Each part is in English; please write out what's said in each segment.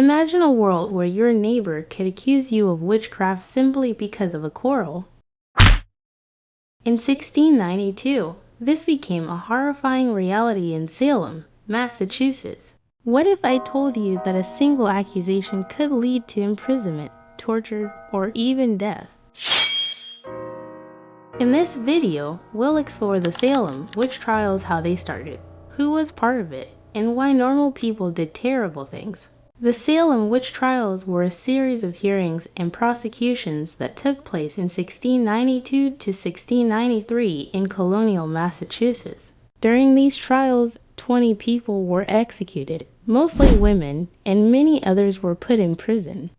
Imagine a world where your neighbor could accuse you of witchcraft simply because of a quarrel. In 1692, this became a horrifying reality in Salem, Massachusetts. What if I told you that a single accusation could lead to imprisonment, torture, or even death? In this video, we'll explore the Salem Witch Trials, how they started, who was part of it, and why normal people did terrible things. The Salem Witch Trials were a series of hearings and prosecutions that took place in 1692 to 1693 in colonial Massachusetts. During these trials, 20 people were executed, mostly women, and many others were put in prison.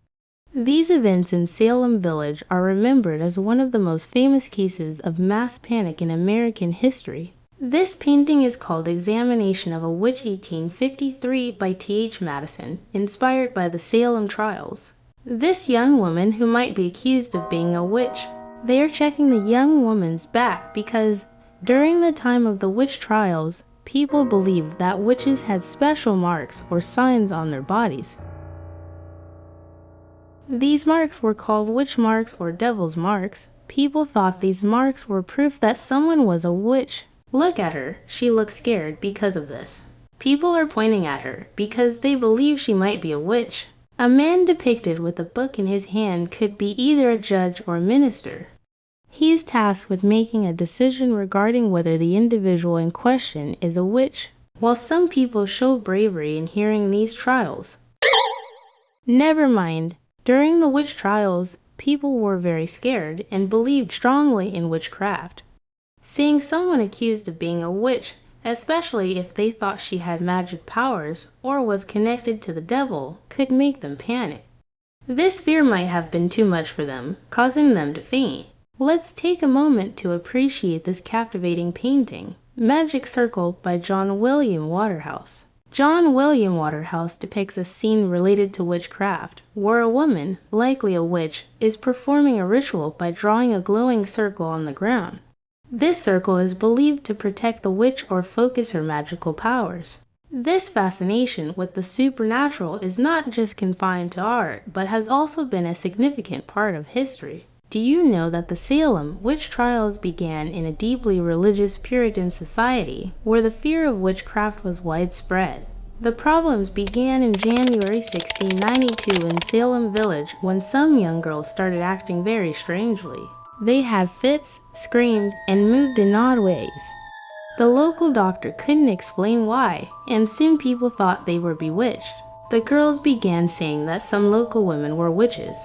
These events in Salem Village are remembered as one of the most famous cases of mass panic in American history. This painting is called Examination of a Witch 1853 by T.H. Madison, inspired by the Salem trials. This young woman who might be accused of being a witch, they are checking the young woman's back because during the time of the witch trials, people believed that witches had special marks or signs on their bodies. These marks were called witch marks or devil's marks. People thought these marks were proof that someone was a witch. Look at her, she looks scared because of this. People are pointing at her because they believe she might be a witch. A man depicted with a book in his hand could be either a judge or a minister. He is tasked with making a decision regarding whether the individual in question is a witch. While some people show bravery in hearing these trials, never mind, during the witch trials, people were very scared and believed strongly in witchcraft. Seeing someone accused of being a witch, especially if they thought she had magic powers or was connected to the devil, could make them panic. This fear might have been too much for them, causing them to faint. Let's take a moment to appreciate this captivating painting, Magic Circle by John William Waterhouse. John William Waterhouse depicts a scene related to witchcraft, where a woman, likely a witch, is performing a ritual by drawing a glowing circle on the ground. This circle is believed to protect the witch or focus her magical powers. This fascination with the supernatural is not just confined to art, but has also been a significant part of history. Do you know that the Salem Witch Trials began in a deeply religious Puritan society, where the fear of witchcraft was widespread? The problems began in January 1692 in Salem Village when some young girls started acting very strangely. They had fits, screamed, and moved in odd ways. The local doctor couldn't explain why, and soon people thought they were bewitched. The girls began saying that some local women were witches.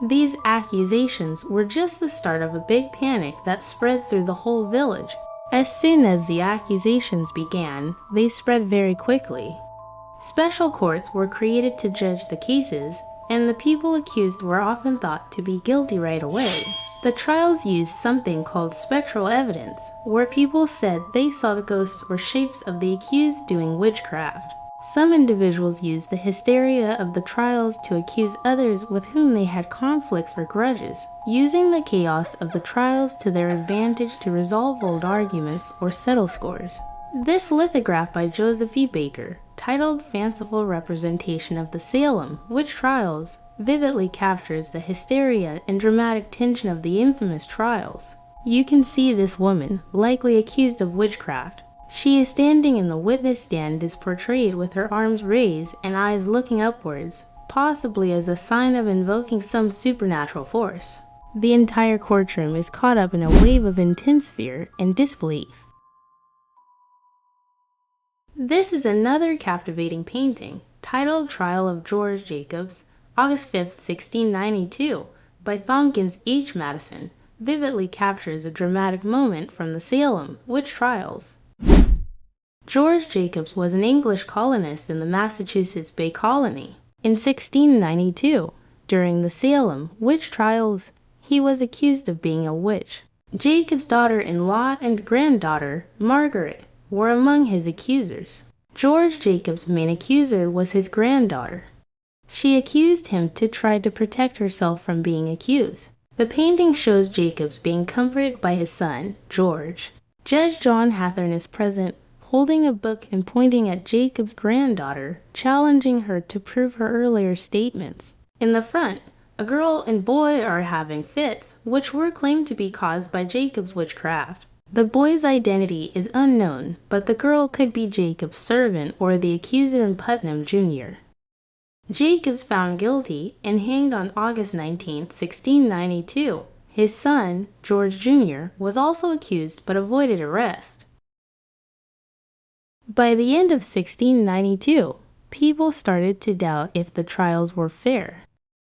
These accusations were just the start of a big panic that spread through the whole village. As soon as the accusations began, they spread very quickly. Special courts were created to judge the cases, and the people accused were often thought to be guilty right away. The trials used something called spectral evidence, where people said they saw the ghosts or shapes of the accused doing witchcraft. Some individuals used the hysteria of the trials to accuse others with whom they had conflicts or grudges, using the chaos of the trials to their advantage to resolve old arguments or settle scores. This lithograph by Joseph E. Baker, titled Fanciful Representation of the Salem Witch Trials, vividly captures the hysteria and dramatic tension of the infamous trials. You can see this woman, likely accused of witchcraft. She is standing in the witness stand, is portrayed with her arms raised and eyes looking upwards, possibly as a sign of invoking some supernatural force. The entire courtroom is caught up in a wave of intense fear and disbelief. This is another captivating painting, titled Trial of George Jacobs, August 5, 1692, by Thompkins H. Madison, vividly captures a dramatic moment from the Salem Witch Trials. George Jacobs was an English colonist in the Massachusetts Bay Colony. In 1692, during the Salem Witch Trials, he was accused of being a witch. Jacobs' daughter-in-law and granddaughter, Margaret, were among his accusers. George Jacobs' main accuser was his granddaughter. She accused him to try to protect herself from being accused. The painting shows Jacobs being comforted by his son, George. Judge John Hathorne is present, holding a book and pointing at Jacob's granddaughter, challenging her to prove her earlier statements. In the front, a girl and boy are having fits, which were claimed to be caused by Jacob's witchcraft. The boy's identity is unknown, but the girl could be Jacob's servant or the accuser in Putnam Jr. Jacob's found guilty and hanged on August 19, 1692. His son, George Jr., was also accused but avoided arrest. By the end of 1692, people started to doubt if the trials were fair.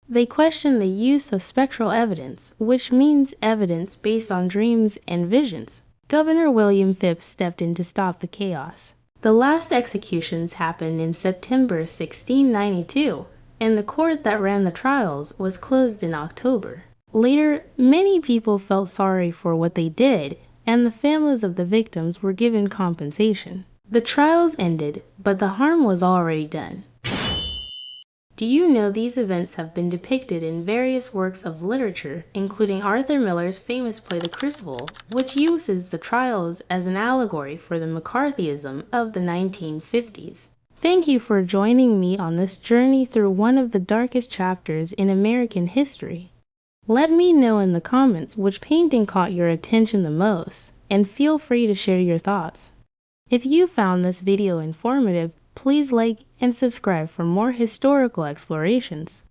They questioned the use of spectral evidence, which means evidence based on dreams and visions. Governor William Phips stepped in to stop the chaos. The last executions happened in September 1692, and the court that ran the trials was closed in October. Later, many people felt sorry for what they did, and the families of the victims were given compensation. The trials ended, but the harm was already done. Do you know these events have been depicted in various works of literature, including Arthur Miller's famous play The Crucible, which uses the trials as an allegory for the McCarthyism of the 1950s. Thank you for joining me on this journey through one of the darkest chapters in American history. Let me know in the comments which painting caught your attention the most, and feel free to share your thoughts. If you found this video informative, please like and subscribe for more historical explorations.